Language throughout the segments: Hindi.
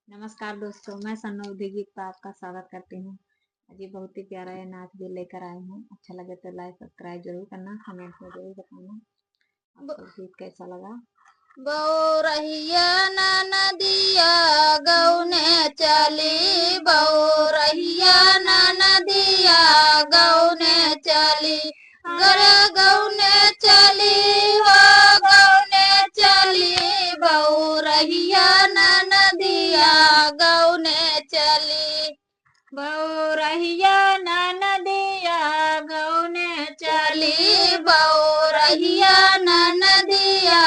नमस्कार दोस्तों, मैं सन्नू उद्योगिक पर आपका स्वागत करती हूँ। आज ये बहुत ही प्यारा ये नाच भी लेकर आई हूँ। अच्छा लगे तो लाइक सब्सक्राइब जरूर करना, कमेंट में जरूर बताना आपको गीत कैसा लगा। बौरहिया नदिया गौने चली, बौरहिया नदिया गौने चली, गर गौने चली हो गौने चली, बौरहिया नदिया गौने चली, बौरहिया नदिया गौने चली, बौरहिया नदिया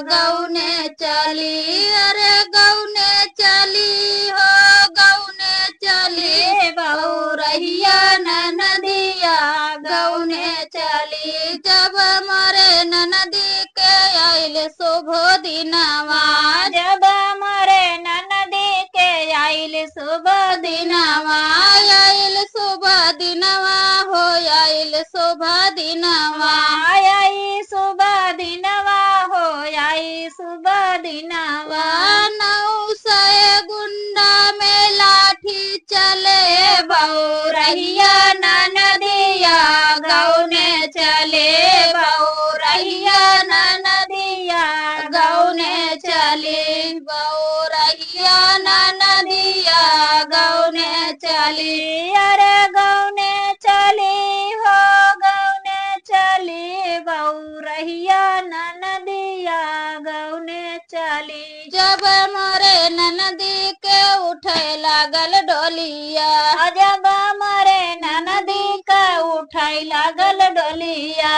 गौने चली, अरे गौने चली हो गौने चली, बौरहिया नदिया गौने चली, जब मरे नदी के आइल शुभ दिनवा, जब मरे नदी के आइल शुभ दिनवा, आइल शुभ दिनवा हो आइल शुभ दिनवा, आई शुभ दिनवा हो आई शुभ दिनवा। नौसै गुंडा में लाठी चले, बौरहिया नदिया गौने चले, बौरहिया नदिया गौने चले, बौरहिया नदिया गौने चली, अरे गौने चली हो गौने चली, बौरहिया नदिया गौने चली। जब मरे नदी के उठे लागल डोलिया, जब मरे नदी का उठाई लागल डोलिया,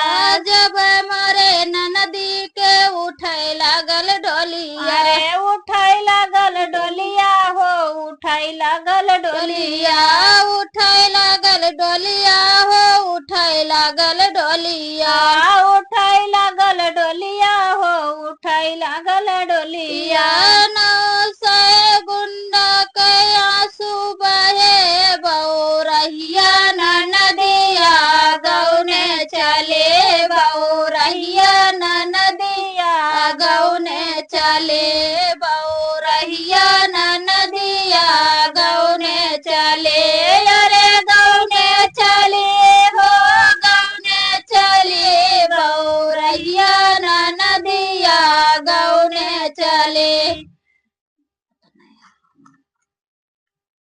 जब मरे नदी के उठे लागल डोलिया, अरे उठाई लागल डोलिया हो उठाई लागल डोलिया, उठे लागल डोलिया हो उठे लागल डोलिया, उठाई लागल डोलिया हो उठाई लागल डोलिया,